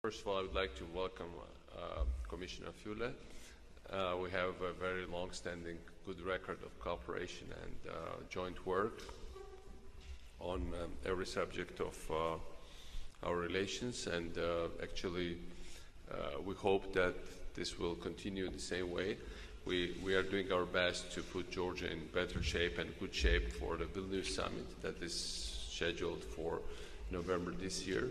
First of all, I would like to welcome Commissioner Füle. We have a very long-standing good record of cooperation and joint work on every subject of our relations, and actually we hope that this will continue the same way. We are doing our best to put Georgia in better shape and good shape for the Vilnius summit that is scheduled for November this year.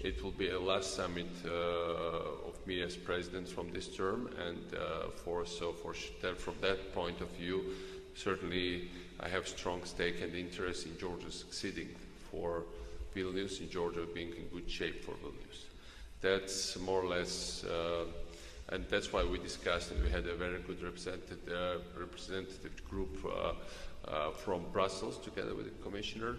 It will be a last summit of me as president from this term, and from that point of view, certainly I have strong stake and interest in Georgia succeeding for Vilnius, in Georgia being in good shape for Vilnius. That's more or less, and that's why we discussed, and we had a very good representative group from Brussels together with the Commissioner.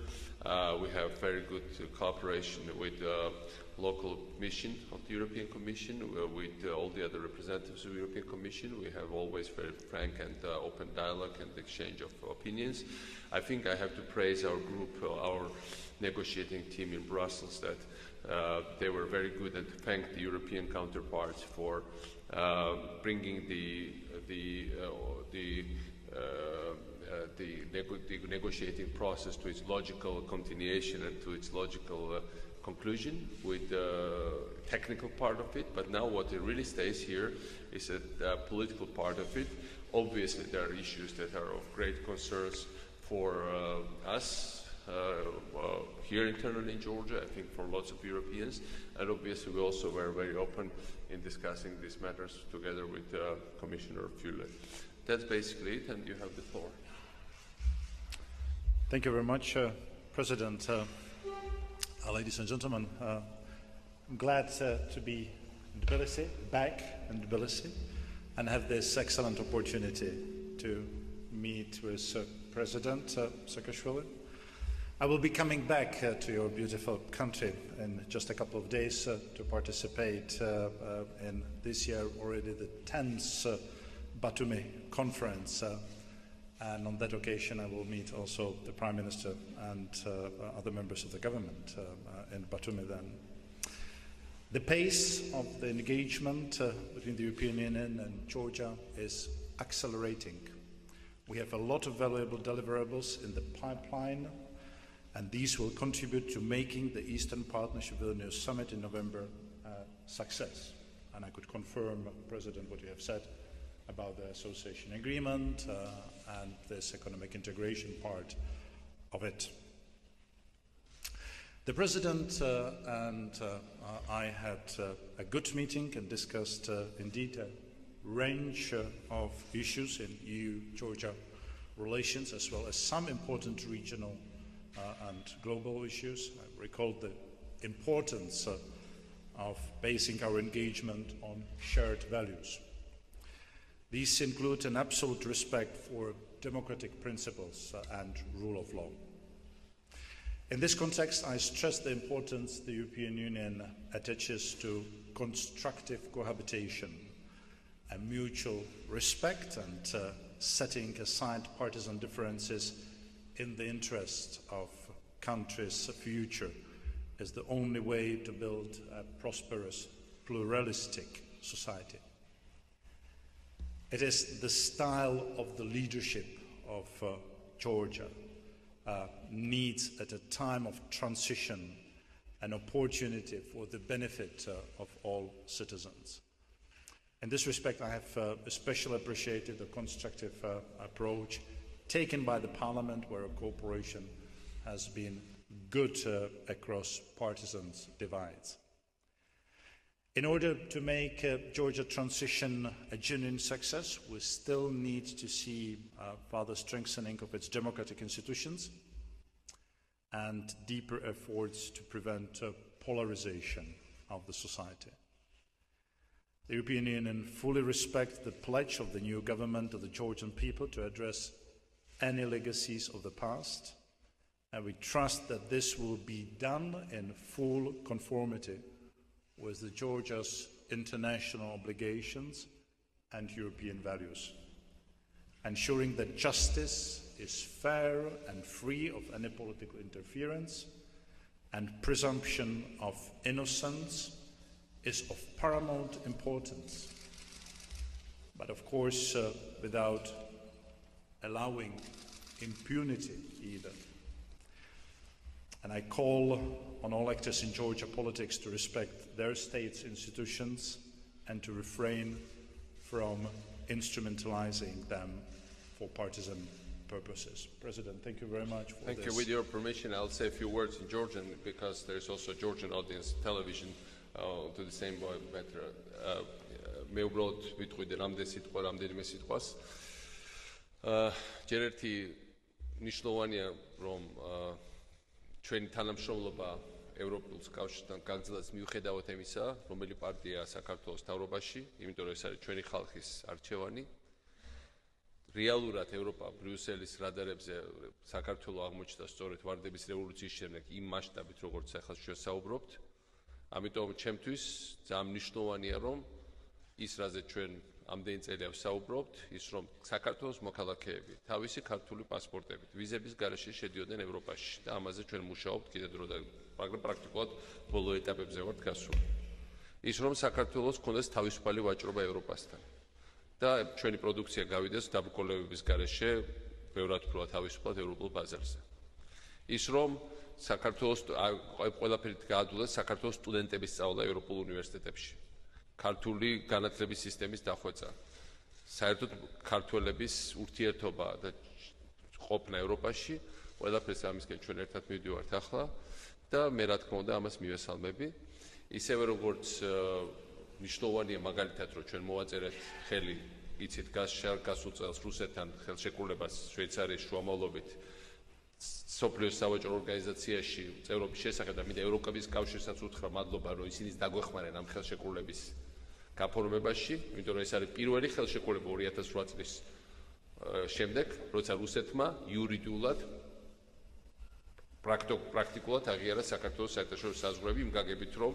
We have very good cooperation with the local mission of the European Commission, with all the other representatives of the European Commission. We have always very frank and open dialogue and exchange of opinions. I think I have to praise our group, our negotiating team in Brussels, that they were very good, and thank the European counterparts for bringing the negotiating process to its logical continuation and to its logical conclusion with the technical part of it. But now what really stays here is the political part of it. Obviously there are issues that are of great concerns for us here internally in Georgia, I think for lots of Europeans, and obviously we also were very open in discussing these matters together with Commissioner Füle. That's basically it, and you have the floor. Thank you very much, President. Ladies and gentlemen, I'm glad to be in Tbilisi, back in Tbilisi, and have this excellent opportunity to meet with President Saakashvili. I will be coming back to your beautiful country in just a couple of days to participate in this year already the 10th Batumi conference, and on that occasion I will meet also the Prime Minister and other members of the government in Batumi then. The pace of the engagement between the European Union and Georgia is accelerating. We have a lot of valuable deliverables in the pipeline, and these will contribute to making the Eastern Partnership Vilnius Summit in November a success. And I could confirm, President, what you have said about the association agreement and this economic integration part of it. The President and I had a good meeting and discussed in detail a range of issues in EU-Georgia relations, as well as some important regional and global issues. I recalled the importance of basing our engagement on shared values. These include an absolute respect for democratic principles and rule of law. In this context, I stress the importance the European Union attaches to constructive cohabitation and mutual respect, and setting aside partisan differences in the interest of countries' future is the only way to build a prosperous, pluralistic society. It is the style of the leadership of Georgia needs, at a time of transition, an opportunity for the benefit of all citizens. In this respect, I have especially appreciated the constructive approach taken by the Parliament, where cooperation has been good across partisan divides. In order to make Georgia transition a genuine success, we still need to see further strengthening of its democratic institutions and deeper efforts to prevent polarization of the society. The European Union fully respects the pledge of the new government of the Georgian people to address any legacies of the past, and we trust that this will be done in full conformity with Georgia's international obligations and European values, ensuring that justice is fair and free of any political interference, and presumption of innocence is of paramount importance, but of course without allowing impunity either. And I call on all actors in Georgia politics to respect their state's institutions and to refrain from instrumentalizing them for partisan purposes. President, thank you very much for this. Thank you. With your permission, I'll say a few words in Georgian because there's also a Georgian audience television to the same matter. მე უბრალოდ ვიტყვი რამდენიმე სიტყვას. ჯერ ერთი ნიშნულოვანია, რომ ჩვენი თანამშრომლობა ევროპულ კავშირთან გაგრძელდეს მიუხედავად იმისა, რომელი პარტია საქართველოს მთავრობაში, იმიტომ რომ ეს არის ჩვენი ხალხის არჩევანი. რეალურად ევროპა ბრიუსელის რადარებზე საქართველოს აღმოჩნდა სწორედ ვარდების რევოლუციის შემდეგ იმ მასშტაბით, როგორც ახლა ჩვენ საუბრობთ. ამიტომ ჩემთვის ძალიან მნიშვნელოვანია, რომ ის რაზე ჩვენ ამდენი წელია ვსაუბრობთ, ის რომ საქართველოს მოქალაქეები თავისი ქართული პასპორტებით ვიზების გარეშე შედიოდნენ ევროპაში და ამაზე ჩვენ მუშაობთ კიდევ დრო და მაგრამ პრაქტიკულად ბოლო ეტაპებზე ვართ გასული. ის რომ საქართველოს ქონდეს თავისუფალი ვაჭრობა ევროპასთან და ჩვენი პროდუქცია გავიდეს დაბრკოლებების გარეშე ბევრად უფრო თავისუფლად ევროპულ ბაზარზე. ის რომ საქართველოს ყველაფერით გაადვილეს საქართველოს სტუდენტების სწავლა ევროპულ უნივერსიტეტებში. ქართული განათლების სისტემის დახვეწა. საერთოდ ქართველების ურთიერთობა და ყოფნა ევროპაში, ყველაფერს ამისკენ ჩვენ ერთად მივდივართ ახლა და მე რა თქმა უნდა ამას მივესალმები. ისევე როგორც მნიშვნელოვანია მაგალითად რომ ჩვენ მოვაწერეთ ხელი, იცით გასულ წელს რუსეთთან ხელშეკრულებას შვეიცარიის შუამავლობით სოფლიოს სავაჭრო ორგანიზაციაში წევრობის შესახებ და მინდა ევროკავშირის კავშირსაც უთხრა მადლობა რომ ისინი დაგვეხმარენ ამ ხელშეკრულების გაფორმებაში, იმიტომ რომ ეს არის პირველი ხელშეკრულება 2008 წლის შემდეგ, როცა რუსეთმა იურიდიულად პრაქტიკულად აღიარა საქართველოს საერთაშორისო საზღვრები იმ გაგებით, რომ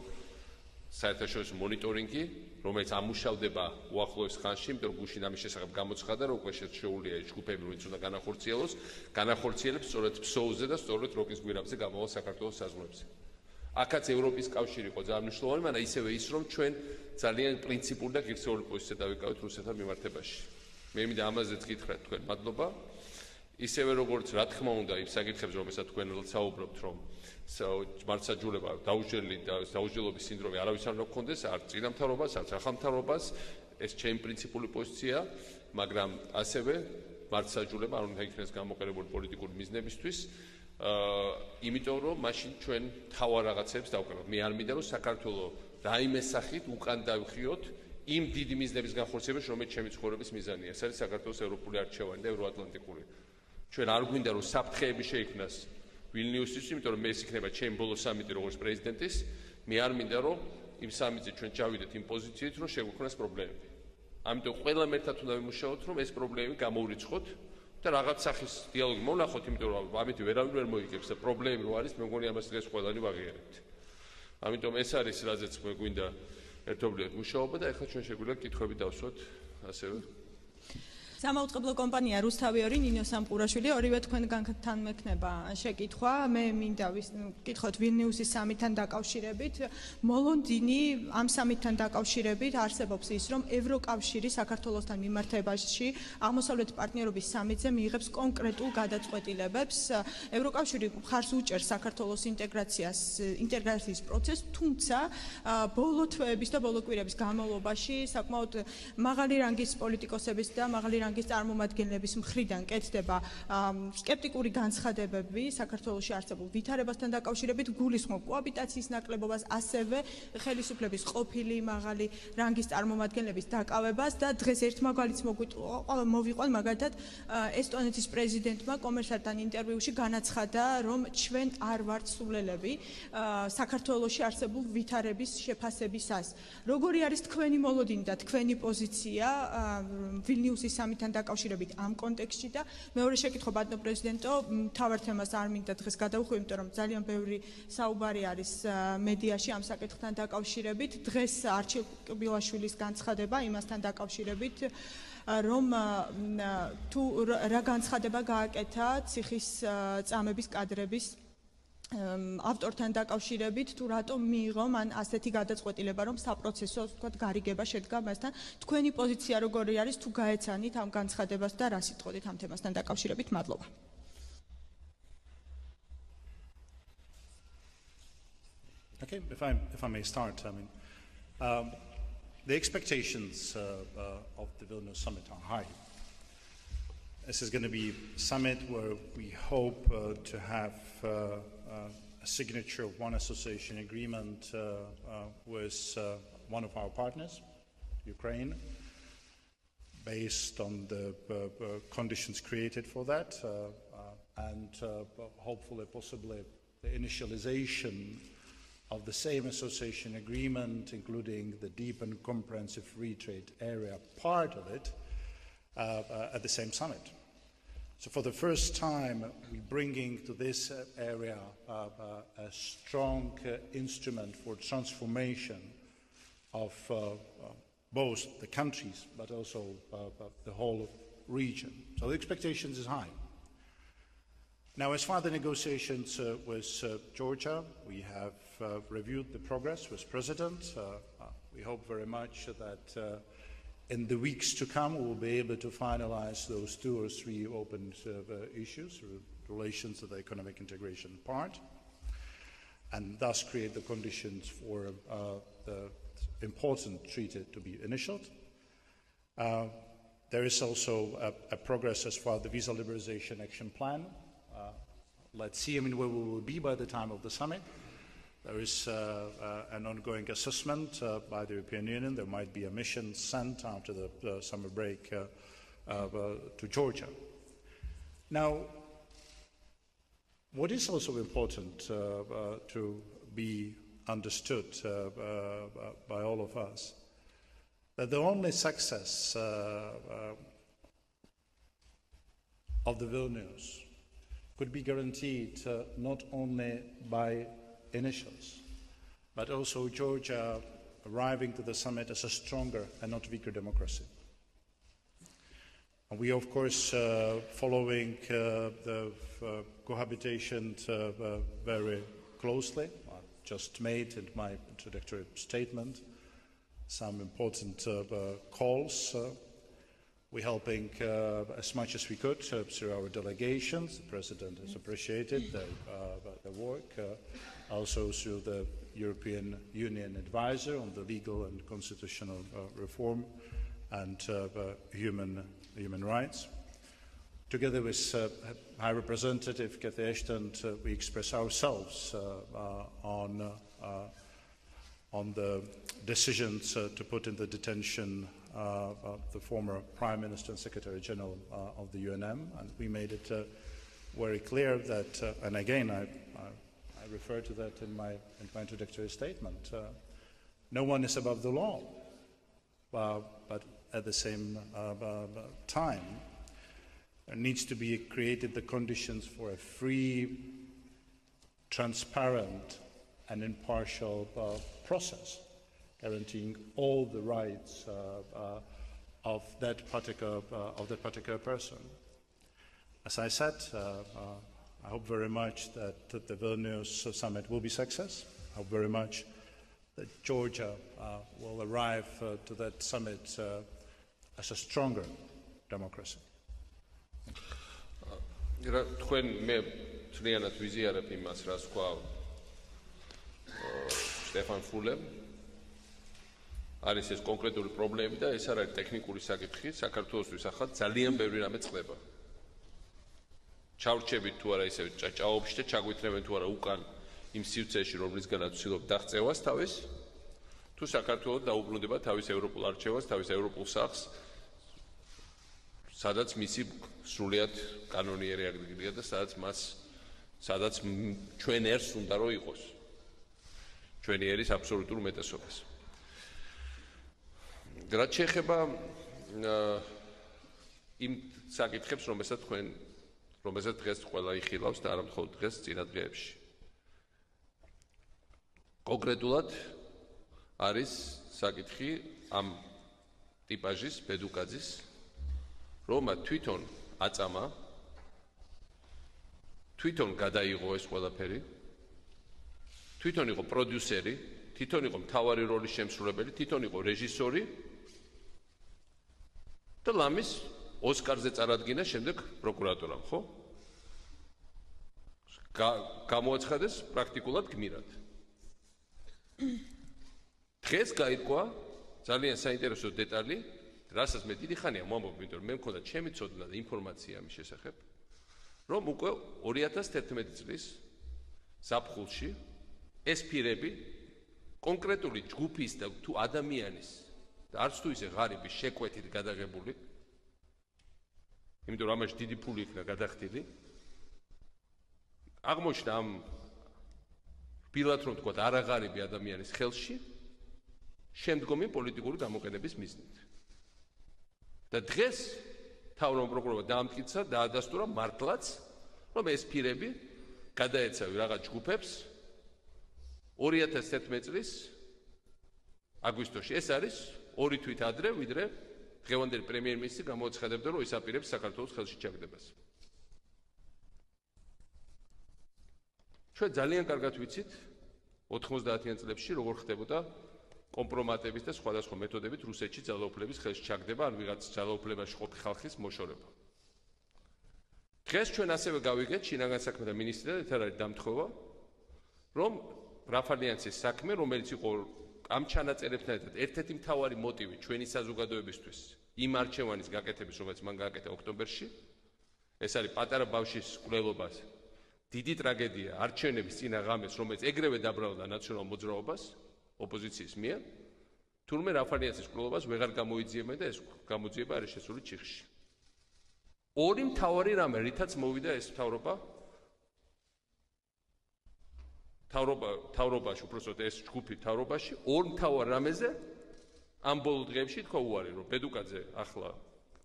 საერთაშორისო მონიტორინგი, რომელიც ამუშავდება უახლოეს ხანში, იმიტომ რომ გუშინ ამის შესახებ გამოცხადა, რომ უკვე შეუძლია ჯგუფები, რომელიც უნდა განახორციელოს, განახორციელებს სწორედ ფსოუზე და სწორედ როკის გვირაბზე გამოვა საქართველოს საზღვრებზე. აქაც ევროპის კავშირი იყო ძალიან მნიშვნელოვანი, მაგრამ ისევე ის, რომ ჩვენ ძალიან პრინციპული და ღირსეული პოზიცია დავიკავეთ რუსეთთან მიმართებაში. მე მინდა ამაზეც გითხრათ თქვენ მადლობა. ისევე როგორც რა თქმა უნდა იმ საკითხებზე, რომელსაც თქვენ საუბრობთ, რომ მართლმსაჯულება დაუსჯელობის სინდრომი არავის არ უნდა გქონდეს, არც წინამთავრობას, არც ახალმთავრობას, ეს ჩემი პრინციპული პოზიცია, მაგრამ ასევე მართლმსაჯულება არ უნდა იქნეს გამოყენებული პოლიტიკური მიზნებისთვის, იმიტომ რომ მაშინ ჩვენ თავარ რაღაცებს დავკარგავთ. მე არ მინდა რომ საქართველოს რაიმე სახით უკან დავიხიოთ იმ დიდი მიზნების განხორციელებას, რომელიც ჩემი ცხოვრების მიზანია. ეს არის საქართველოს ევროპული არჩევანი და ევროატლანტიკური. ჩვენ არ გვინდა რომ საფრთხეები შეიქმნას ვილნიუსის, იმიტომ რომ ეს იქნება ჩემი ბოლო სამიტი როგორც პრეზიდენტის. მე არ მინდა რომ იმ სამიტზე ჩვენ ჩავიდეთ იმ პოზიციით, რომ შეგვიქმნას პრობლემები. ამიტომ ყველამ ერთად უნდა ვიმუშაოთ, რომ ეს პრობლემები გამოურიცხოთ და რაღაც სახის დიალოგი მოვნახოთ, იმიტომ რომ ამით ვერავინ ვერ მოიგებს და პრობლემები რო არის, მე მგონი ამას დღეს ყველანი ვაღიარებთ. ამიტომ ეს არის რაზეც მე გვინდა ერთობლივად მუშაობა და ეხლა ჩვენ შეგვიძლია კითხვები დავსვათ ასევე. სამაუწყებლო კომპანია რუსთავი 2 ნინო სამყურაშვილი ორივე თქვენგანთან მექნება შეკითხვა. მე მინდა ვკითხოთ ვილნიუსის სამიტთან დაკავშირებით. მოლონდინი ამ სამიტთან დაკავშირებით არსებობს ის, რომ ევროკავშირი საქართველოსთან მიმართებაში აღმოსავლეთ პარტნიორობის სამიტზე მიიღებს კონკრეტულ გადაწყვეტილებებს. ევროკავშირი მხარს უჭერს საქართველოს ინტეგრაციის პროცესს, თუმცა ბოლო თვეების და ბოლო კვირების განმავლობაში საკმაოდ მაღალი რანგის პოლიტიკოსების და მაღალი რანგის წარმომადგენლების მხრიდან კეთდება სკეპტიკური განცხადებები საქართველოში არსებულ ვითარებასთან დაკავშირებით, გულისხმობ კოაბიტაციის ნაკლებობას, ასევე ხელისუფლების ყოფილი მაღალი რანგის წარმომადგენლების დაკავებას და დღეს ერთ მაგალითს მოვიყვან, მაგალითად ესტონეთის პრეზიდენტმა კომერსანტთან ინტერვიუში განაცხადა, რომ ჩვენ არ ვართ სულელები საქართველოში არსებულ ვითარების შეფასებისას. როგორი არის თქვენი მოლოდინი და თქვენი პოზიცია ვილნიუსის სამიტთან დაკავშირებით ამ კონტექსტში და მეორე შეკითხვა ბატონო პრეზიდენტო, მთავარ თემას არ მინდა დღეს გადავხვი, იმიტომ რომ ძალიან ბევრი საუბარი არის მედიაში ამ საკითხთან დაკავშირებით. დღეს არჩილ კბილაშვილის განცხადება იმასთან დაკავშირებით, რომ თუ რა განცხადება გააკეთა ციხის წამების კადრების ავტორთან დაკავშირებით თუ რატომ მიიღო მან ასეთი გადაწყვეტილება რომ საპროცესო ვთქვათ გარიგება შედგა მასთან თქვენი პოზიცია როგორი არის თუ გაეცანით ამ განცხადებას და რა სიტყვით ამ თემასთან დაკავშირებით მადლობა Okay, if I may start, I mean, the expectations of the Vilnius summit are high. This is going to be a summit where we hope to have a signature of one association agreement with one of our partners, Ukraine, based on the conditions created for that, and hopefully, possibly, the initialization of the same association agreement, including the deep and comprehensive free trade area part of it, at the same summit. So for the first time, we're bringing to this area a strong instrument for transformation of both the countries, but also the whole region. So the expectations is high. Now, as far as the negotiations with Georgia, we have reviewed the progress with President. We hope very much that in the weeks to come, we will be able to finalize those 2 or 3 open issues, relations to the economic integration part, and thus create the conditions for the important treaty to be initialed. There is also a progress as far as the visa liberalization action plan. Let's see, where we will be by the time of the summit. There is an ongoing assessment by the European Union. There might be a mission sent after the summer break to Georgia. Now, what is also important to be understood by all of us, that the only success of the Vilnius could be guaranteed not only by initials, but also Georgia arriving to the summit as a stronger and not weaker democracy. And we, of course, following the cohabitation very closely. I just made in my introductory statement some important calls. We're helping as much as we could through our delegations. The President has appreciated the work, also through the European Union advisor on the legal and constitutional reform and human rights. Together with High Representative Cathy Ashton, we express ourselves on the decisions to put in the detention the former Prime Minister and Secretary General of the UNM, and we made it very clear that, and again I refer to that in my introductory statement, no one is above the law, but at the same time there needs to be created the conditions for a free, transparent and impartial process, guaranteeing all the rights of that particular person. As I said, I hope very much that the Vilnius summit will be a success. I hope very much that Georgia will arrive to that summit as a stronger democracy. თქვენ მე თლიანად ვიზიარებ იმას, რაც თქვა სტეფან ფულემ. არის ეს კონკრეტული პრობლემები და ეს არ არის ტექნიკური საკითხი, საქართველოსთვის ახლა ძალიან ბევრი რამე წყდება. ჩავრჩებით თუ არა ისე ჭაჭაობაში და ჩაგვითრებენ თუ არა უკან იმ სივრცეში, რომლისგანაც ვცდილობ დაღწევას თავის, თუ საქართველოს დაუბრუნდება თავის ევროპულ არჩევას, თავის ევროპულ სახლს, სადაც მისი სრულიად კანონიერი ადგილია და სადაც ჩვენ ერს უნდა რომ იყოს. ჩვენი ერის აბსოლუტურ უმეტესობას. რაც შეეხება იმ საკითხებს, რომელსაც დღეს ყველა იხილავს და არა მხოლოდ დღეს, წინა დღეებში. კონკრეტულად არის საკითხი ამ ტიპაჟის, ბედუკაძის, რომ თვითონ აწამა, თვითონ გადაიღო ეს ყველაფერი თვითონ იყო პროდიუსერი, თვითონ იყო მთავარი როლის შემსრულებელი, თვითონ იყო რეჟისორი და ლამის ოსკარზე წარადგინა შემდეგ პროკურატურამ, ხო? გამოაცხადეს პრაქტიკულად გმირად. დღეს გაირკვა ძალიან საინტერესო დეტალი, რასაც მე დიდი ხანია მომავალ, იმიტომ რომ მე მქონდა ჩემი ცოდნა და ინფორმაცია ამის შესახებ, რომ უკვე 2011 წლის ზაფხულში ეს პირები კონკრეტული ჯგუფის და თუ ადამიანის და არც თუ ისე ღარიბის შეკვეთით გადაღებული, იმიტომ რომ ამაში დიდი ფული იქნა გადახდილი, აღმოჩნდა ამ რბილად რომ თქვა არაღარიბი ადამიანის ხელში შემდგომი პოლიტიკური გამოყენების მიზნით. და დღეს მთავრობამ პროკურორმა დაამტკიცა, დაადასტურა მართლაც, რომ ეს პირები გადაეცავა რაღაც ჯგუფებს 2011 წლის აგვისტოში. ეს არის 2 თვით ადრე, ვიდრე დღევანდელი პრემიერ-მინისტრი გამოაცხადებდა, რომ ის აპირებს საქართველოს ხელში ჩაგდებას. ჩვენ ძალიან კარგად ვიცით 90-იან წლებში როგორ ხდებოდა კომპრომატების და სხვადასხვა მეთოდებით რუსეთში ძალაუფლების ხელში ჩაგდება, ან ვიღაც ძალაუფლებაში ყოფი ხალხის მოშორება. დღეს ჩვენ ასევე გავიგეთ შინაგან საქმეთა მინისტრიდან ერთ არის დამთხოვა, რომ რაფალიანცის საქმე, რომელიც იყო ამ ჩანაწერებთან ერთად ერთ-ერთი მთავარი მოტივი ჩვენი საზოგადოებისთვის იმ არჩევანის გაკეთების, რომელიც მან გააკეთა ოქტომბერში, ეს არის პატარა ბავშვის მკვლელობას, დიდი ტრაგედია არჩევნების წინა ღამეს, რომელიც ეგრევე დაბრალდა ნაციონალურ მოძრაობას ოპოზიციის მიერ, თურმე რაფალიანცის მკვლელობას ვეღარ გამოიძიებენ და ეს გამოძიება არის შესული ჩიხში. ორი მთავარი რამე, რითაც მოვიდა ეს მთავრობაში, უпростоოდ ეს ჯგუფი მთავრობაში, ორ მთავარ რამეზე ამ ბოლო დღეებში თქვა უარი, რომ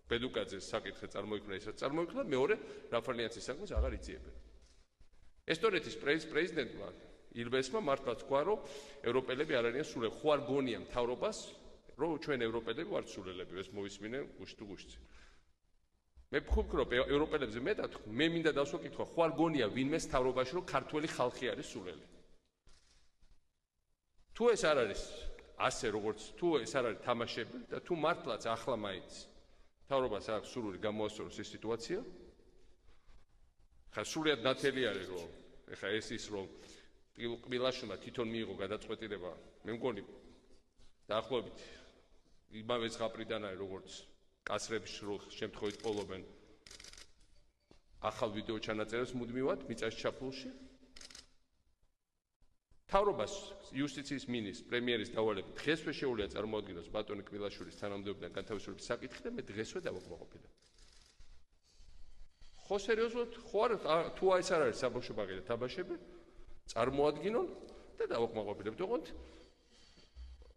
ბედუკაძეს საკითხი წარმოიქმნა, ისაც წარმოიქმნა, მეორე რაფალიანცის საქმეს აღარ იძიებენ. ესტონეთის პრეზიდენტმა ილბესმა მართლა თქვა, რომ ევროპელები არ არიან სულელები. ხო არ გონია მთავრობას, რომ ჩვენ ევროპელები ვართ სულელები, ეს მოვისმინე გუშინ თუ გუშინ. მე ვფიქრობ, რომ ევროპელებზე მეტად მე მინდა დავსვა კითხვა, ხო არ გონია ვინმეს მთავრობაში, რომ ქართველი ხალხი არის სულელი. თუ ეს არ არის ასე, როგორც თუ ეს არ არის თამაშები და თუ მართლაც ახლა მაინც მთავრობას აქვს სურვილი გამოასწოროს ეს სიტუაცია, ხა სულიად ნათელი არის, რომ ეხა ეს ის რომ ყბილაშვილმა თვითონ მიიღო გადაწყვეტილება, მე მგონი დაახლოებით იმავე ზღაპრიდან არის, როგორც კაცრების შემთხვევით პოლობენ ახალ ვიდეო ჩანაწერებს მუდმივად მიწაში ჩაფულში. მთავრობას იუსტიციის მინისტრ პრემიერის დავალებით დღესვე შეუძლია წარმოადგინოს ბატონი ყბილაშვილის თანამდებობიდან განთავისუფლების საკითხი და მე დღესვე დავაკმაყოფილებ. ხო სერიოზულად, ხო არ თუ ეს არ არის საბავშვო ბაღი და თაბაშები წარმოადგინონ და დავაკმაყოფილებთ. ოღონდ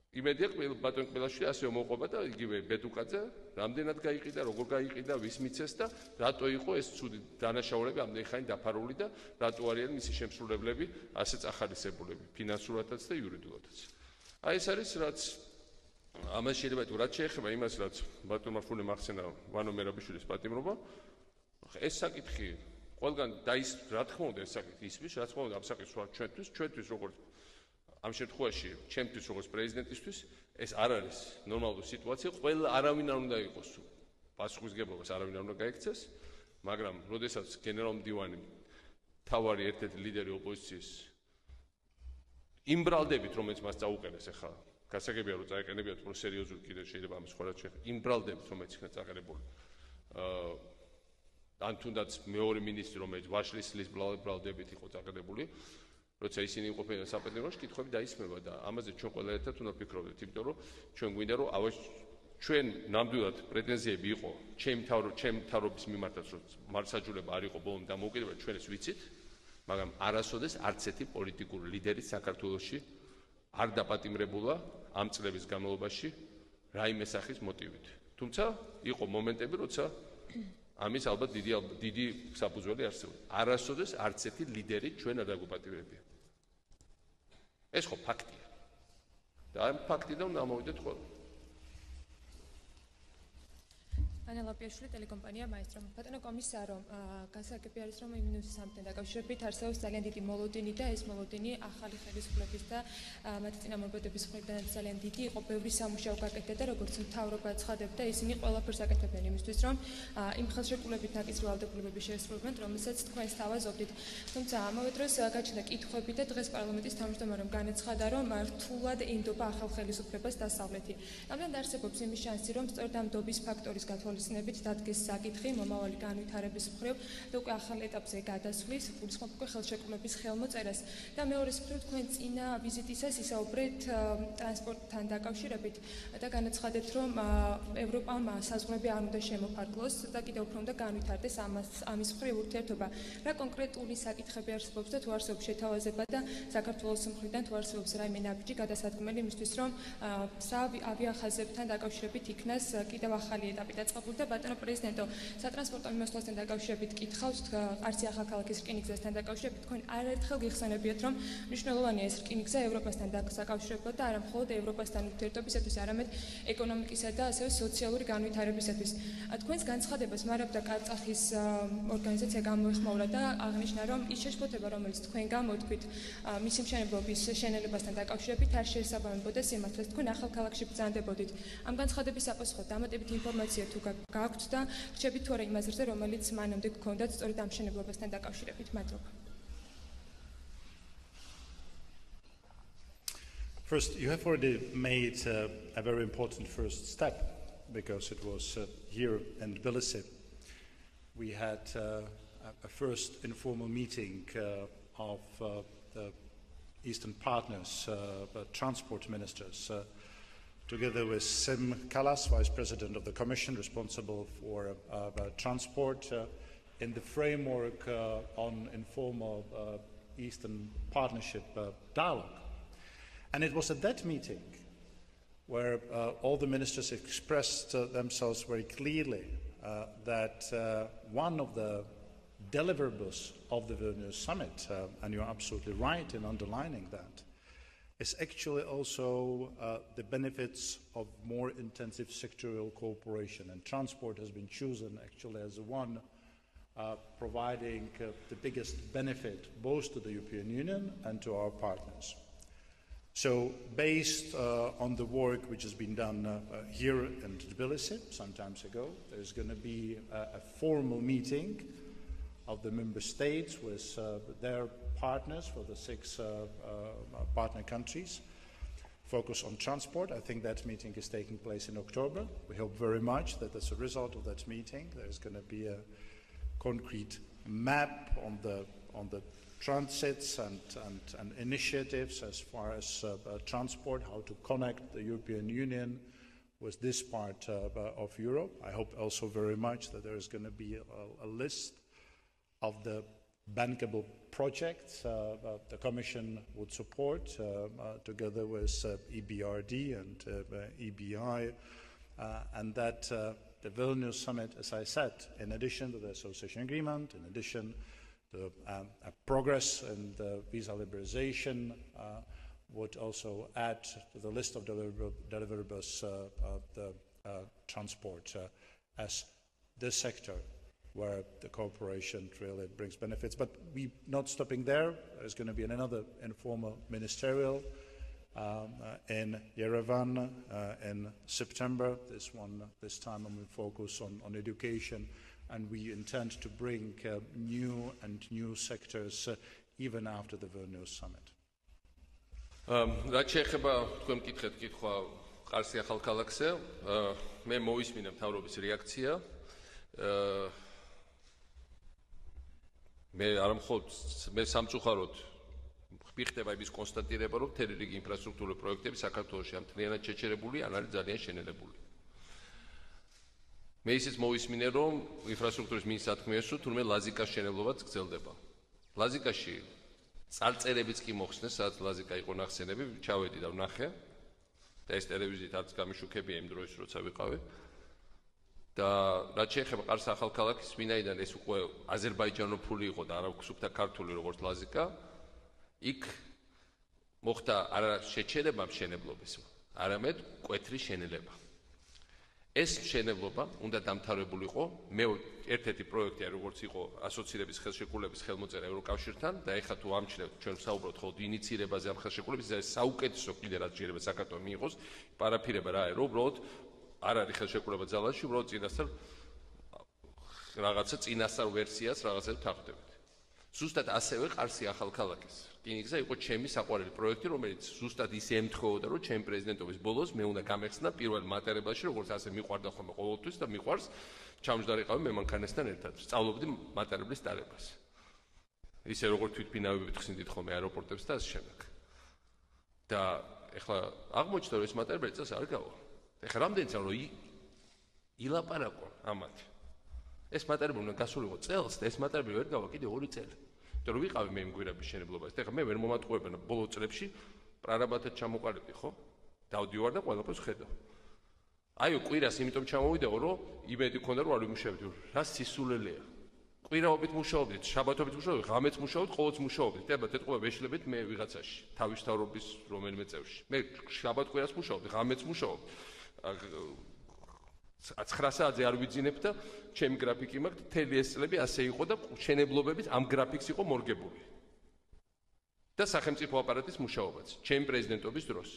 იმედია ბატონ ყბილაშვილი ასევე მოყვება და იგივე ბედუკაძე რამდენად გაიყიდა, როგორ გაიყიდა, ვის მიცეს და რატო იყო ეს ცუდი დანაშაულები ამდენი ხანი დაფარული და რატო არიან მისი შემსრულებლები ასე წახალისებულები, ფინანსურადაც და იურიდიულადაც. აი ეს არის რაც ამას შეიძლება თუ რაც შეეხება იმას, რაც ბატონმა ფულემ ახსენა ვანო მერაბიშვილის პატიმრობა, ეს საკითხი ყველგან რა თქმა უნდა ეს საკითხი ისმის, რა თქმა უნდა ამ საკითხს ვარ ჩვენთვის როგორც ამ შემთხვევაში ჩემთვის როგორც პრეზიდენტისთვის ეს არ არის ნორმალური სიტუაცია, ყველა არავინ არ უნდა იყოს პასუხისმგებლობას არავინ არ უნდა გაექცეს, მაგრამ როდესაც გენერალ-მდივანი თავარი ერთ-ერთი ლიდერი ოპოზიციის იმ ბრალდებით, რომელიც მას წაუყენეს ახლა, გასაგებია რომ წაეყენებიათ უფრო სერიოზული კიდევ შეიძლება ამის სხვა რაც შეეხება, იმ ბრალდებით, რომელიც იქნა წაყენებული. ან თუნდაც მეორე მინისტრი, რომელიც ვაშლისლის ბრალდებით იყო წაყენებული, როცა ისინი იყვნენ საპატიმროში, კითხვები დაისმება და ამაზე ჩვენ ყველა ერთად უნდა ვფიქრობდეთ, იმიტომ რომ ჩვენ გვინდა რომ ჩვენ ნამდვილად პრეტენზიები იყო ჩემ მთავრობის მიმართაც, რომ მართლმსაჯულება არ იყო ბოლომდე დამოუკიდებელი, ჩვენ ეს ვიცით, მაგრამ არასოდეს არც ერთი პოლიტიკური ლიდერი საქართველოში არ დაპატიმრებულა ამ წლების განმავლობაში რაიმე სახის მოტივით. თუმცა იყო მომენტები, როცა ამის ალბათ დიდი საფუძველი არსებობდა. არასოდეს არც ერთი ლიდერი ჩვენ არ დაგუპატიმრებია. ეს ხო ფაქტია. და ამ ფაქტიდან უნდა მოვიდეთ ყველა. ანა ლაპიაშვილი, ტელეკომპანია მაესტრო. ბატონო კომისარო, გასაგები არის, რომ იმინუსის სამთთან დაკავშირებით არსებობს ძალიან დიდი მოლოდინი და ეს მოლოდინი ახალი ხელისუფლების და მათი წინამორბედების მხრიდან ძალიან დიდი იყო, ბევრი სამუშაო გაკეთდა და როგორც მთავრობა ცხადებდა, ისინი ყველაფერს აკეთებდნენ იმისთვის, რომ იმ ხელშეკრულებით ნაკისრი ვალდებულებები შეესრულებენ, რომელსაც თქვენ სთავაზობდით. თუმცა ამავე დროს გაჩნდა კითხვები და დღეს პარლამენტის თავმჯდომარემ განაცხადა, რომ რთულად ინდობა ახალ ხელისუფლებას დასავლეთი. რამდენად არსებობს იმის შანსი, რომ სწორედ ამ დობის ფაქტორის გათვალისწინებით დადგეს საკითხი მომავალი განვითარების მხრივ და უკვე ახალ ეტაპზე გადასვლის გულისხმობ უკვე ხელშეკრულების ხელმოწერას და მეორეს მხრივ თქვენ წინა ვიზიტისას ისაუბრეთ ტრანსპორტთან დაკავშირებით და განაცხადეთ, რომ ევროპამ საზღვრები არ უნდა შემოფარგლოს და კიდევ უფრო უნდა განვითარდეს ამის მხრივ ურთიერთობა. რა კონკრეტული საკითხები არსებობს და თუ არსებობს შეთავაზება და საქართველოს მხრიდან თუ არსებობს რაიმე ნაბიჯი გადასადგმელი იმისთვის, რომ ავიახაზებთან დაკავშირებით იქნას კიდევ ახალი ეტაპი დაწყებული და ბატონო პრეზიდენტო, სატრანსპორტო მიმოსვლასთან დაკავშირებით კითხავთ, ყარსი ახალქალაქის რკინიგზასთან დაკავშირებით თქვენ არაერთხელ გიხსენებიათ, რომ მნიშვნელოვანია ეს რკინიგზა ევროპასთან დაკავშირებულად და არა მხოლოდ ევროპასთან ურთიერთობისათვის, არამედ ეკონომიკისა და ასევე სოციალური განვითარებისათვის. თქვენს განცხადებას მარაბდა კარწახის ორგანიზაცია გამოეხმაურა და აღნიშნა, რომ ის შეშფოთება, რომელიც თქვენ გამოთქვით მისი მშენებლობის შენელებასთან დაკავშირებით არ შეესაბამებოდა სიმართლეს. თქვენ ახალქალაქში ბრძანდებოდით. ამ განცხადების საპასუხოდ დამატებით ინფორმაცია თუ გაქვთ და რჩებით თუ არა იმ აზრზე, რომელიც მანამდე გქონდათ სწორედ ამ მშენებლობასთან დაკავშირებით. მადლობა. First, you have already made a very important first step because it was here in Tbilisi. We had a first informal meeting of the Eastern partners, transport ministers, together with Sim Kallas, Vice President of the Commission, responsible for transport, in the framework on informal Eastern Partnership dialogue. And it was at that meeting where all the ministers expressed themselves very clearly that one of the deliverables of the Vilnius summit, and you're absolutely right in underlining that, is actually also the benefits of more intensive sectorial cooperation. And transport has been chosen actually as the one providing the biggest benefit both to the European Union and to our partners. So, based on the work which has been done here in Tbilisi some time ago, there's going to be a formal meeting of the member states with their partners for the 6 partner countries, focus on transport. I think that meeting is taking place in October. We hope very much that as a result of that meeting, there's going to be a concrete map on the transits and initiatives as far as transport, how to connect the European Union with this part of Europe. I hope also very much that there is going to be a list of the bankable projects the Commission would support together with EBRD and EBI, and that the Vilnius summit, as I said, in addition to the association agreement, in addition to progress in the visa liberalization, would also add to the list of deliverables the transport as the sector where the cooperation really brings benefits. But we're not stopping there. There's going to be another informal ministerial in Yerevan in September. This time I'm going to focus on education, and we intend to bring new sectors even after the Vilnius summit. რაც შეეხება თქვენ მკითხეთ კითხვა ყარსი ახალქალაქზე, მე მოვისმინე მთავრობის რეაქცია. მე არ მხოლოდ მე სამწუხაროდ ხდება იმის კონსტატირება, რომ მთელი რიგი ინფრასტრუქტურული პროექტები საქართველოში ამ მთლიანად შეჩერებული ან არის ძალიან შენელებული. მე ისიც მოვისმინე, რომ ინფრასტრუქტურის მინისტრს თუ თურმე ლაზიკას შენებლობაც გრძელდება. ლაზიკაში წარწერებიც კი მოხსნეს, სადაც ლაზიკა იყო ნახსენები, ჩავედი და ვნახე და ეს ტელევიზიით არც გამიშუქებია იმ დროს, როცა ვიყავი. და რაც შეეხება ყარს ახალქალაქის, ვინაიდან ეს უკვე აზერბაიჯანოფული იყო და არა სუფთა ქართული როგორც ლაზიკა, იქ მოხდა არა შეჩერება მშენებლობის, არამედ მკვეთრი შენელება. ეს მშენებლობა უნდა დამთავრებულიყო. მე ერთ-ერთი პროექტია, როგორც იყო ასოცირების ხელშეკრულების ხელმოწერა ევროკავშირთან და ეხლა თუ ამჩნევთ ჩვენ ვსაუბრობთ ხოლმე ინიცირებაზე ამ ხელშეკრულების, ეს საუკეთესო კიდე რაც შეიძლება საქართველოს მიიღოს, პარაფირება რა ერო, უბრალოდ არ არის ხელშეკრულება ძალაში, უბრალოდ რაღაცა წინასწარ ვერსიას რაღაცა ვთანხმდებით. ზუსტად ასევე ყარსი ახალქალაქის რკინიგზა იყო ჩემი საყვარელი პროექტი, რომელიც ზუსტად ისე ემთხოვოდა, რომ ჩემი პრეზიდენტობის ბოლოს მე უნდა გამეხსნა პირველ მატარებელში, როგორც ასე მიყვარდა ხოლმე ყოველთვის და მიყვარს ჩამჯდარიყავი მე მანქანასთან ერთად. სწავლობდი მატარებლის ტარებას. ისე როგორც თვითბინავებით ხსნით ხოლმე აეროპორტებს და ასე შემდეგ. და ეხლა აღმოჩნდა, რომ ეს მატარებელი წელს არ გავა. ეხლა რამდენიც რომ ილაპარაკო ამათ. ეს მატარებელი უნდა გასულიყო წელს და ეს მატარებელი ვერ გავა კიდე 2 წელი. იმიტომ რომ ვიყავი მე იმ გვირაბის მშენებლობაში. ეხლა მე ვერ მომატყუებენ ბოლო წლებში პრარაბათად ჩამოყალიბდი, ხო? დავდივარ და ყველაფერს ხედავ. აიო, კვირას იმიტომ ჩამოვიდაო, რომ იმედი მქონდა რომ არ ვიმუშავებდი. რა სისულელეა. კვირაობით მუშაობდით, შაბათობით მუშაობდით, ღამეც მუშაობდით, ყოველთვის მუშაობდით. ეთყობა ვეშლებით მე ვიღაცაში, თავისთავრობის რომელიმე წევრში. მე შაბათ-კვირას მუშაობდი, ღამეც მუშაობდი. 9 საათზე არ ვიძინებ და ჩემი გრაფიკი მაქვს, მთელი ეს წლები ასე იყო და მშენებლობებით ამ გრაფიკს იყო მორგებული. და სახელმწიფო აპარატის მუშაობაც, ჩემი პრეზიდენტობის დროს.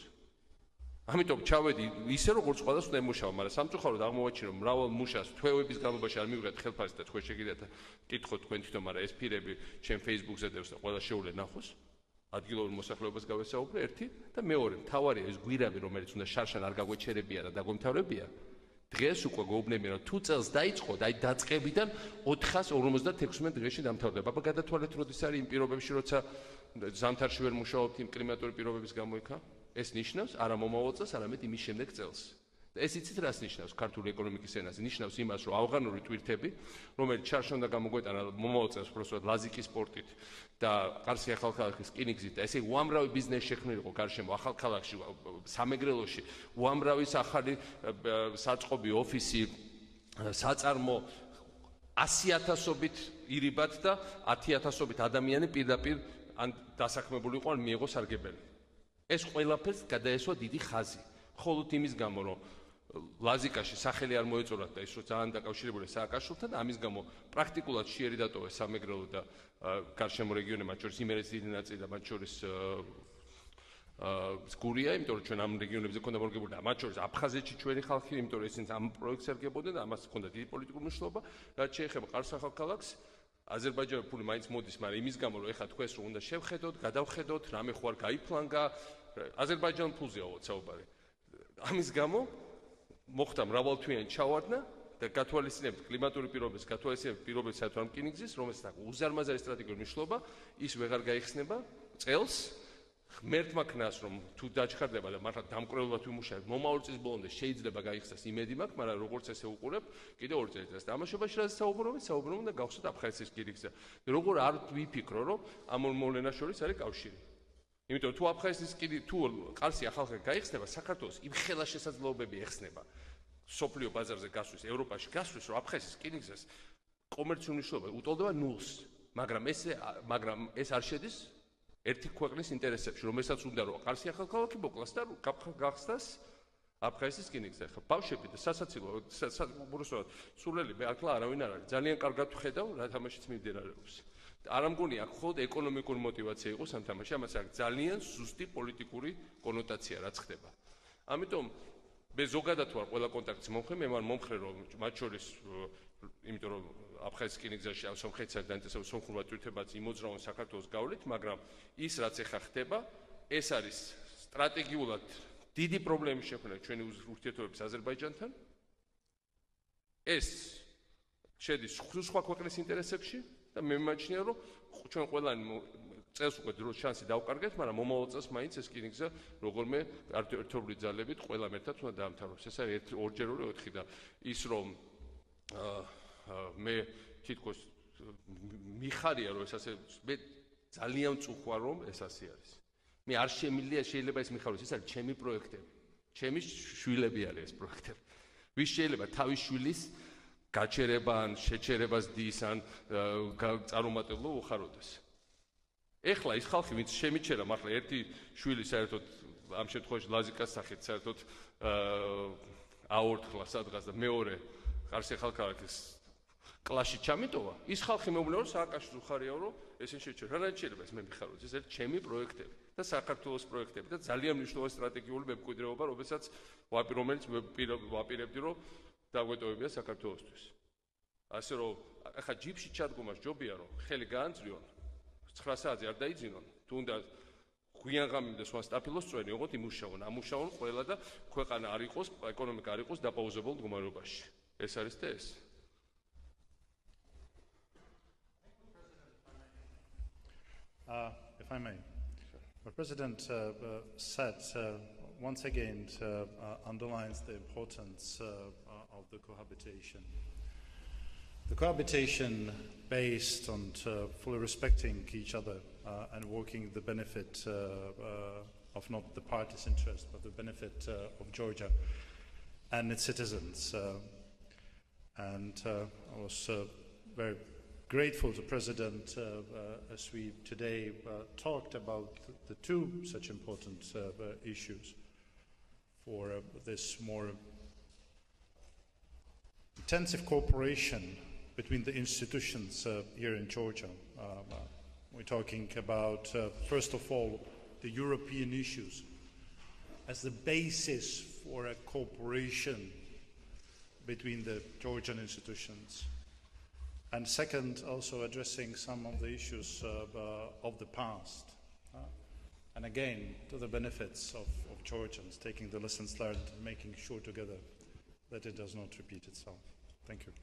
ამიტომ ჩავედი ისე როგორც ყველას უნდა ემუშავა, მაგრამ სამწუხაროდ აღმოვაჩინე რომ მრავალ მუშას თვეების განმავლობაში არ მივიღეთ ხელფასი და თქვენ შეგიძლიათ კითხოთ თქვენ თვითონ, მაგრამ ეს ფირები ჩემ Facebook-ზე დევს და ყველა შეუძლია ნახოს. ადგილობრივ მოსახლეობას გავესაუბრე ერთი და მეორე, მთავარია ეს გვირაბი, რომელიც უნდა შარშან არ გაგვეჩერებია და დაგომთავრებია. დღეს უკვე გვეუბნებიან, რომ თუ წელს დაიწყო და აი დაწყებიდან 456 დღეში დამთავრდება. აბა გადათვალეთ, როდის არის იმ პირობებში, როცა ზამთარში ვერ მუშაობთ იმ კლიმატური პირობების გამო იქა? ეს ნიშნავს არა მომავალ წელს, არამედ იმის შემდეგ წელს. და ეს იცით რას ნიშნავს ქართული ეკონომიკის ენაზე? ნიშნავს იმას, რომ ავღანური ტვირთები, რომელიც შარშან უნდა გამოგვეტანა მომავალ წელს უბრალოდ ლაზიკის სპორტით და ყარსი ახალქალაქის რკინიგზით და ესე უამრავი ბიზნესი შექმნილიყო გარშემო ახალქალაქში, სამეგრელოში, უამრავი ახალი საწყობი, ოფისი, საწარმო 100,000-ობით ირიბად და 10,000-ობით ადამიანი პირდაპირ ან დასაქმებული იყო, ან მიიღო სარგებელი. ეს ყველაფერს გადაესვა დიდი ხაზი. მხოლოდ იმის გამო, რომ ლაზიკაში სახელი არ მოეწონათ და ის რომ ძალიან დაკავშირებულია სააკაშვილთან და ამის გამო პრაქტიკულად შეერი დატოვეს სამეგრელო და გარშემო რეგიონი, მათ შორის იმერეთის დიდი ნაწილი და მათ შორის გურია, იმიტომ რომ ჩვენ ამ რეგიონებზე ქონდა მორგებული და მათ შორის აფხაზეთში ჩვენი ხალხი, იმიტომ რომ ისინი ამ პროექტს ერგებოდნენ და ამას ჰქონდა დიდი პოლიტიკური მნიშვნელობა. რაც შეეხება ყარს ახალქალაქს, აზერბაიჯანის ფული მაინც მოდის, მაგრამ იმის გამო, რომ ეხლა თქვენს რომ უნდა შევხედოთ, გადავხედოთ, რამე ხო არ გაიფლანგა, აზერბაიჯანის ფულზეა საუბარი. ამის გამო მოხდა მრავალთვიანი ჩავარდნა და გათვალისწინებთ კლიმატური პირობების, გათვალისწინებთ პირობებს საერთოდ ამ რკინიგზის, რომელსაც აქვს უზარმაზარი სტრატეგიული მნიშვნელობა, ის ვეღარ გაიხსნება წელს. ღმერთმა ქნას რომ თუ დაჩქარდება და მართლა დამკვრელულად ვიმუშავებ, მომავალ წლის ბოლომდე შეიძლება გაიხსნას იმედი მაქვს, მაგრამ როგორც ესე უყურებ, კიდევ 2 წელიწადს დამაშობაში რაც საუბრობთ და გავხსნათ აფხაზეთის რკინიგზა. როგორ არ ვიფიქრო, რომ ამ ორ მოვლენას შორის არის კავშირი. იმიტომ რომ თუ აფხაზეთის თუ ყარსი ახალქალაქი გაიხსნება, საქართველოს იმ ხელა შესაძლებლობები ეხსნება სოფლიო ბაზარზე გასვლის, ევროპაში გასვლის, რომ აფხაზეთის რკინიგზას კომერციული მნიშვნელობა უტოლდება 0-ს, მაგრამ ეს არ შედის ერთი ქვეყნის ინტერესებში, რომელსაც უნდა რომ ყარსი ახალქალაქი მოკლას და გახსნას აფხაზეთის რკინიგზა. ხა ბავშვები და სასაცილო, უბრალოდ სულელი მე აქლა არავინ არ არის. ძალიან კარგად ვხედავ რა თამაშიც მიმდინარეობს. არ ამგონი აქ მხოლოდ ეკონომიკური мотиваცია იყოს ამ თამაში, ამას აქვს ძალიან ზუსტი პოლიტიკური კონოტაცია რაც ხდება. ამიტომ მე ზოგადად ვარ ყველა კონტაქტის მომხრე, მე ვარ მომხრე რომ მათ შორის იმიტომ რომ აფხაზეთის რკინიგზაში ამ სომხეთსა და ინტერესებს სომხურმა ტვირთებაც იმოძრავონ საქართველოს გავლით, მაგრამ ის რაც ეხა ხდება, ეს არის სტრატეგიულად დიდი პრობლემის შექმნა ჩვენი ურთიერთობების აზერბაიჯანთან. ეს შედის სხვა ქვეყნის ინტერესებში და მე მიმაჩნია რომ ჩვენ ყველანი წელს უკვე დროს შანსი დავკარგეთ, მაგრამ მომავალ წელს მაინც ეს რკინიგზა როგორმე ერთობლივ ძალებით ყველამ ერთად უნდა დაამთავროს. ეს არის 2-ჯერული 4 და ის რომ მე თითქოს მიხარია რომ ეს ასე მე ძალიან წუხვა რომ ეს ასე არის. მე არ შეიძლება ეს მიხაროს, ეს არის ჩემი პროექტები. ჩემი შვილები არის ეს პროექტები. ვის შეიძლება თავის შვილის გაჩერება ან შეჩერებას დის ან წარუმატებლო უხაროდეს. ეხლა ის ხალხი ვინც შემიჩერა მართლა ერთი შვილი საერთოდ ამ შემთხვევაში ლაზიკას სახით საერთოდ აორთქლა სადღაც და მეორე ყარსი ხალხის კლასში ჩამიტოვა, ის ხალხი მეუბნება, რომ სააკაშვილის უხარიაო, რომ ესე შეჭერ. რა შეიძლება ეს მე მიხაროთ, ეს ერთ ჩემი პროექტები და საქართველოს პროექტები და ძალიან მნიშვნელოვანი სტრატეგიული მემკვიდრეობა, რომელიც ვაპირებდი, რომ დაგვეტოვებია საქართველოსთვის. ასე რომ ახლა ჯიპში ჩადგომას ჯობია, რომ ხელი გაანწრიონ, 9 საათზე არ დაიძინონ, თუნდაც გვიან ღამემდე სხვა სტაფილოსწვენი ოღონდ იმუშაონ, ამუშაონ ყველა და ქვეყანა არ იყოს, ეკონომიკა არ იყოს დაპაუზებულ მდგომარეობაში. ეს არის და ეს. If I may, the President said once again underlines the importance of the cohabitation. The cohabitation based on fully respecting each other and working the benefit of not the party's interest, but the benefit of Georgia and its citizens. I was very grateful to the President as we today talked about the two such important issues for this more intensive cooperation between the institutions here in Georgia. We're talking about, first of all, the European issues as the basis for a cooperation between the Georgian institutions. And second, also addressing some of the issues of the past. And again, to the benefits of Georgians, taking the lessons learned and making sure together that it does not repeat itself. Thank you.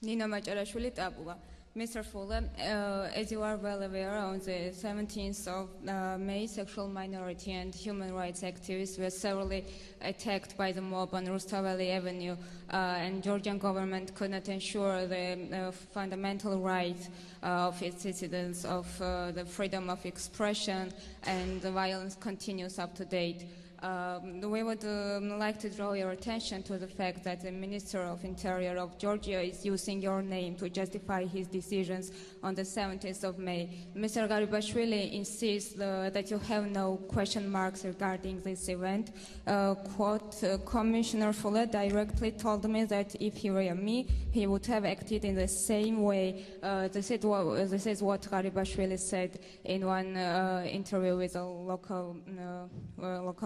Nino Majarashvili Tabua. Mr. Fuller, as you are well aware, on the 17th of May, sexual minority and human rights activists were severely attacked by the mob on Rustaveli Avenue, and Georgian government could not ensure the fundamental rights of its citizens of the freedom of expression, and the violence continues up to date. We would like to draw your attention to the fact that the Minister of Interior of Georgia is using your name to justify his decisions on the 17th of May. Mr. Garibashvili insists that you have no question marks regarding this event. Quote, Commissioner Fuller directly told me that if he were me, he would have acted in the same way. This is what Garibashvili said in one interview with a local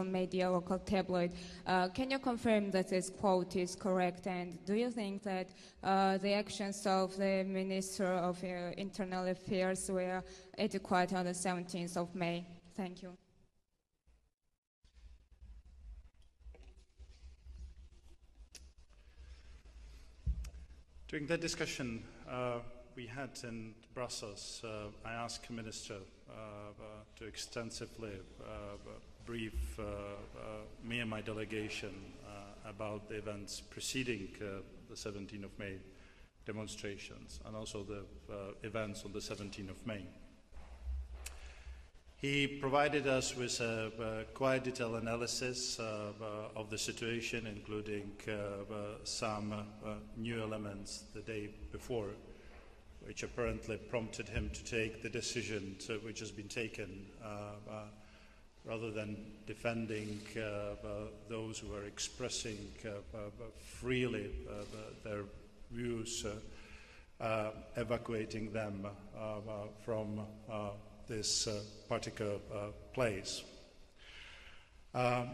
media, local tabloid. Can you confirm that this quote is correct? And do you think that the actions of the Minister of Internal Affairs were adequate on the 17th of May? Thank you. During that discussion we had in Brussels, I asked the Minister to extensively brief me and my delegation about the events preceding the 17th of May demonstrations and also the events on the 17th of May. He provided us with a quite detailed analysis of the situation, including some new elements the day before, which apparently prompted him to take the decision which has been taken rather than defending those who are expressing freely their views, evacuating them from this particular place. I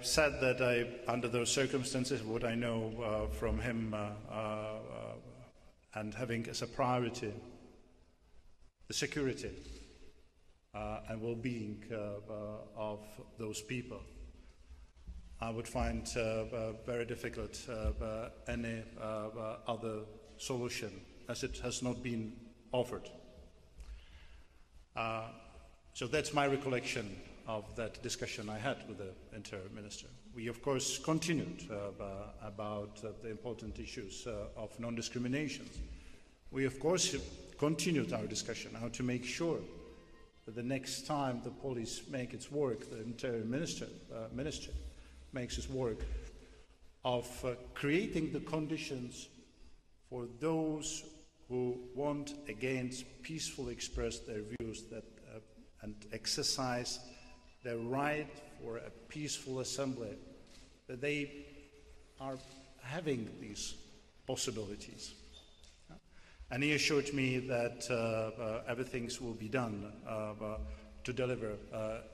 said that under those circumstances, what I know from him and having as a priority the security and well-being of those people, I would find very difficult any other solution, as it has not been offered. So that's my recollection of that discussion I had with the Interior Minister. We, of course, continued about the important issues of non-discrimination. We, of course, continued our discussion how to make sure that the next time the police make its work, the Interior Ministry makes its work of creating the conditions for those who want again peacefully express their views and exercise their right or a peaceful assembly, that they are having these possibilities. And he assured me that everything will be done to deliver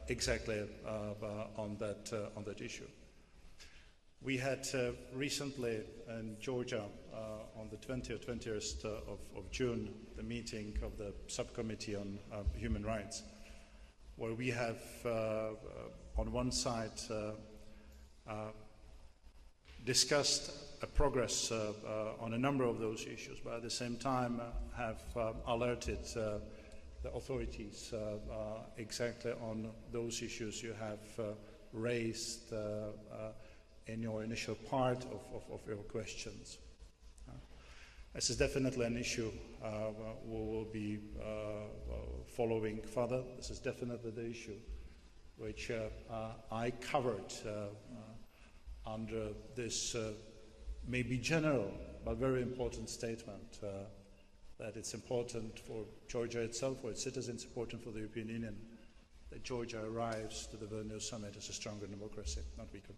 exactly on that issue. We had recently in Georgia on the 20th or 21st of June the meeting of the subcommittee on human rights, where we have on one side discussed a progress on a number of those issues, but at the same time have alerted the authorities exactly on those issues you have raised in your initial part of your questions. This is definitely an issue we will be following further. This is definitely the issue which I covered under this maybe general but very important statement that it's important for Georgia itself, for its citizens, important for the European Union, that Georgia arrives to the Vilnius summit as a stronger democracy, not weaker.